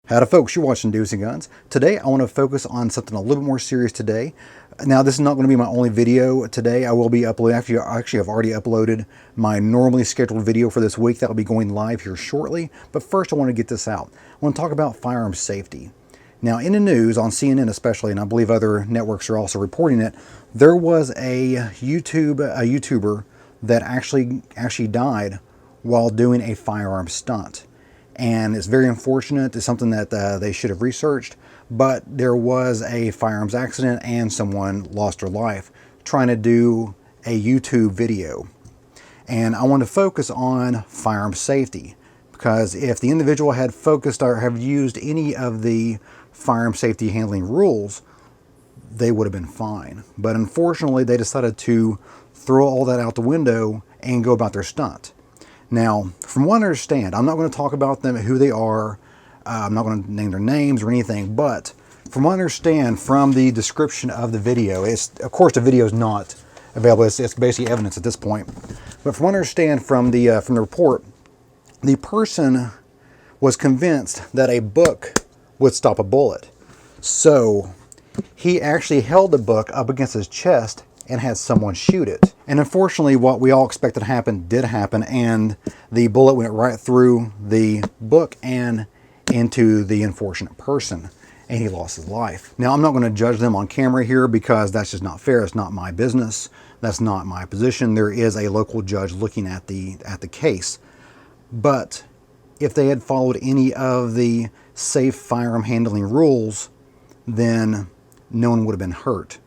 Howdy folks, you're watching Dudes and Guns. Today I want to focus on something a little more serious today. Now this is not going to be my only video today. I will be uploading, actually I've already uploaded my normally scheduled video for this week. That will be going live here shortly. But first I want to get this out. I want to talk about firearms safety. Now in the news, on CNN especially, and I believe other networks are also reporting it, there was a YouTuber that actually died while doing a firearms stunt. And it's very unfortunate. It's something that they should have researched, but there was a firearms accident and someone lost their life trying to do a YouTube video. And I want to focus on firearms safety, because if the individual had focused or have used any of the firearm safety handling rules, they would have been fine. But unfortunately, they decided to throw all that out the window and go about their stunt. Now, from what I understand, I'm not going to talk about them, who they are. I'm not going to name their names or anything, but from what I understand from the description of the video, of course the video is not available. It's basically evidence at this point. But from what I understand from the report, the person was convinced that a book would stop a bullet. So he actually held the book up against his chest and had someone shoot it. And unfortunately, what we all expected to happen did happen, and the bullet went right through the book and into the unfortunate person, and he lost his life. Now, I'm not going to judge them on camera here because that's just not fair. It's not my business. That's not my position. There is a local judge looking at the case. But if they had followed any of the safe firearm handling rules, then no one would have been hurt.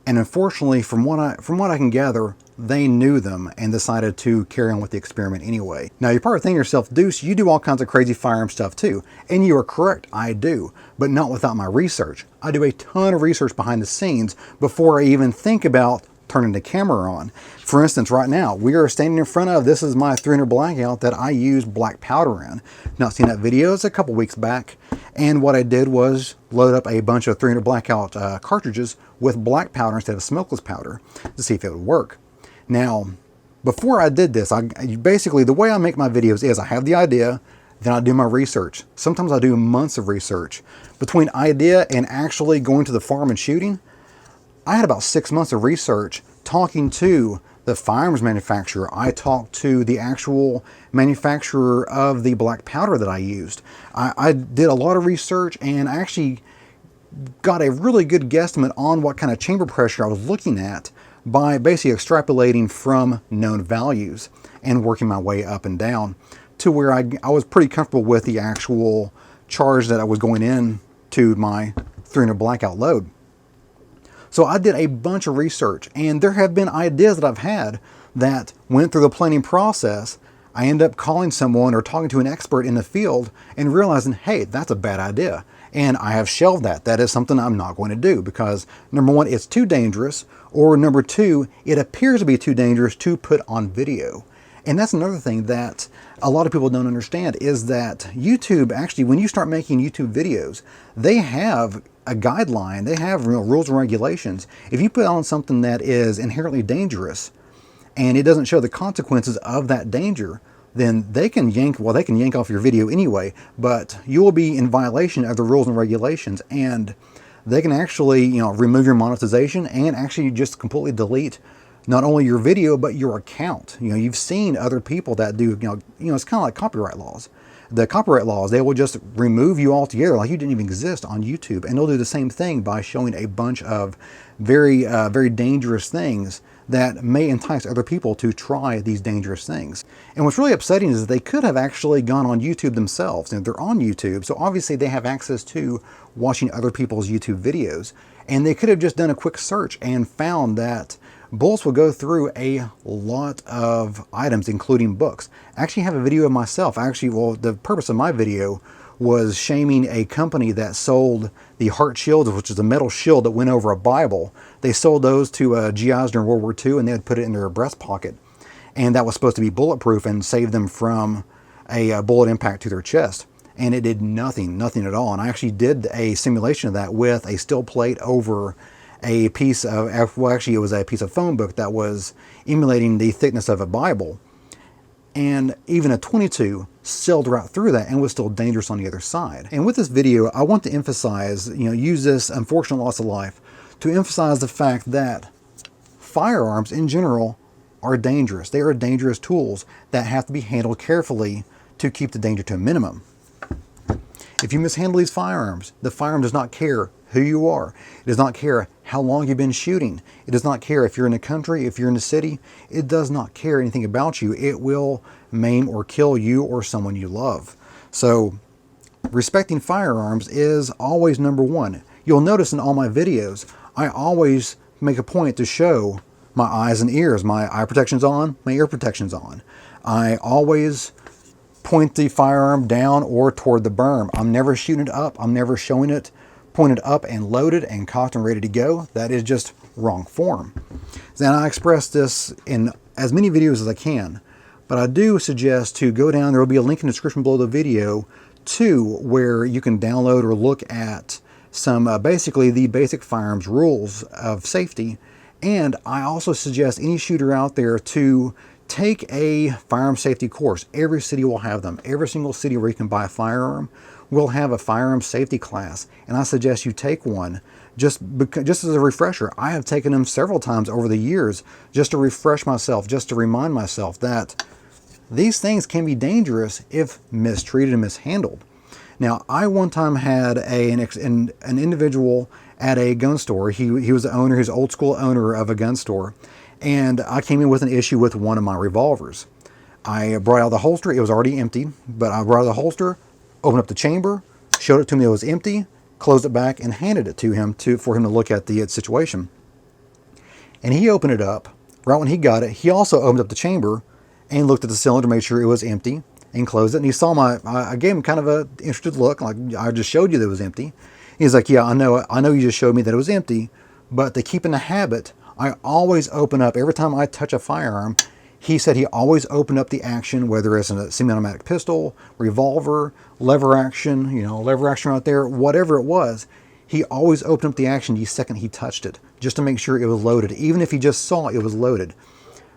And unfortunately, from what I can gather, they knew them and decided to carry on with the experiment anyway. Now, you're probably thinking to yourself, Deuce, you do all kinds of crazy firearm stuff too. And you are correct, I do, but not without my research. I do a ton of research behind the scenes before I even think about turning the camera on. For instance, right now, we are standing in front of, this is my 300 blackout that I use black powder in. Not seen that video, it's a couple weeks back. And what I did was load up a bunch of 300 blackout cartridges with black powder instead of smokeless powder to see if it would work. Now, before I did this, basically the way I make my videos is I have the idea, then I do my research. Sometimes I do months of research. Between idea and actually going to the farm and shooting, I had about 6 months of research talking to the firearms manufacturer. I talked to the actual manufacturer of the black powder that I used. I did a lot of research, and I actually got a really good guesstimate on what kind of chamber pressure I was looking at by basically extrapolating from known values and working my way up and down to where I was pretty comfortable with the actual charge that I was going in to my 300 blackout load. So I did a bunch of research, and there have been ideas that I've had that went through the planning process. I end up calling someone or talking to an expert in the field and realizing, hey, that's a bad idea. And I have shelved that. That is something I'm not going to do because, number one, it's too dangerous, or number two, it appears to be too dangerous to put on video. And that's another thing that a lot of people don't understand is that YouTube, actually, when you start making YouTube videos, they have a guideline, they have rules and regulations. If you put on something that is inherently dangerous and it doesn't show the consequences of that danger, then they can yank off your video anyway, but you will be in violation of the rules and regulations, and they can actually, remove your monetization and actually just completely delete not only your video, but your account. You've seen other people that do, it's kind of like copyright laws. The copyright laws, they will just remove you altogether like you didn't even exist on YouTube. And they'll do the same thing by showing a bunch of very, very dangerous things that may entice other people to try these dangerous things. And what's really upsetting is that they could have actually gone on YouTube themselves. They're on YouTube, so obviously they have access to watching other people's YouTube videos. And they could have just done a quick search and found that bullets will go through a lot of items, including books. I actually have a video of myself. The purpose of my video was shaming a company that sold the heart shields, which is a metal shield that went over a Bible. They sold those to GIs during World War II, and they would put it in their breast pocket. And that was supposed to be bulletproof and save them from a bullet impact to their chest. And it did nothing at all. And I actually did a simulation of that with a steel plate over a piece of, well, actually it was a piece of phone book that was emulating the thickness of a Bible. and even a 22 sailed right through that and was still dangerous on the other side. And with this video, I want to emphasize, use this unfortunate loss of life to emphasize the fact that firearms in general are dangerous. They are dangerous tools that have to be handled carefully to keep the danger to a minimum. If you mishandle these firearms, the firearm does not care who you are. It does not care how long you've been shooting. It does not care if you're in the country, if you're in the city. It does not care anything about you. It will maim or kill you or someone you love. So respecting firearms is always number one. You'll notice in all my videos, I always make a point to show my eyes and ears. My eye protection's on, my ear protection's on. I always point the firearm down or toward the berm. I'm never shooting it up. I'm never showing it pointed up and loaded and cocked and ready to go. That is just wrong form. Then I express this in as many videos as I can, but I do suggest to go down. There will be a link in the description below the video to where you can download or look at some basically the basic firearms rules of safety. And I also suggest any shooter out there to take a firearm safety course. Every city will have them. Every single city where you can buy a firearm will have a firearm safety class, and I suggest you take one just as a refresher. I have taken them several times over the years just to refresh myself, just to remind myself that these things can be dangerous if mistreated and mishandled. Now, I one time had an individual at a gun store. He was the owner, he's an old school owner of a gun store, and I came in with an issue with one of my revolvers. I brought out the holster. It was already empty, but I brought out the holster, opened up the chamber, showed it to me it was empty, closed it back, and handed it to him for him to look at the situation. And he opened it up. Right when he got it, he also opened up the chamber and looked at the cylinder, made sure it was empty, and closed it. And he saw I gave him kind of an interested look, like, I just showed you that it was empty. He's like, yeah, I know you just showed me that it was empty, but to keep in the habit, I always open up, every time I touch a firearm, he said he always opened up the action, whether it's a semi-automatic pistol, revolver, lever action, lever action right there, whatever it was, he always opened up the action the second he touched it, just to make sure it was loaded, even if he just saw it was loaded.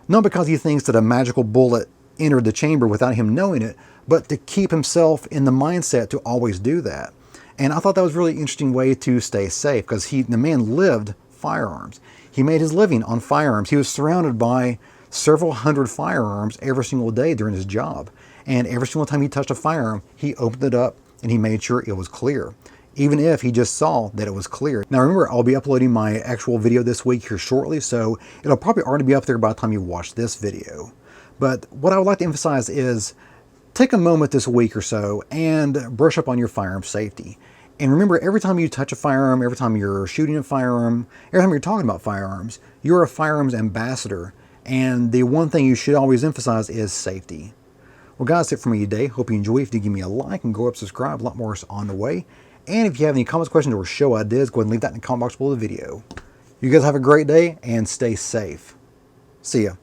Not because he thinks that a magical bullet entered the chamber without him knowing it, but to keep himself in the mindset to always do that. And I thought that was a really interesting way to stay safe, because the man lived firearms. He made his living on firearms. He was surrounded by several hundred firearms every single day during his job. And every single time he touched a firearm, he opened it up and he made sure it was clear, even if he just saw that it was clear. Now remember, I'll be uploading my actual video this week here shortly, so it'll probably already be up there by the time you watch this video. But what I would like to emphasize is take a moment this week or so and brush up on your firearm safety. And remember, every time you touch a firearm, every time you're shooting a firearm, every time you're talking about firearms, you're a firearms ambassador. And the one thing you should always emphasize is safety. Well, guys, that's it for me today. Hope you enjoy. If you give me a like and go up, subscribe, a lot more is on the way. And if you have any comments, questions, or show ideas, go ahead and leave that in the comment box below the video. You guys have a great day and stay safe. See ya.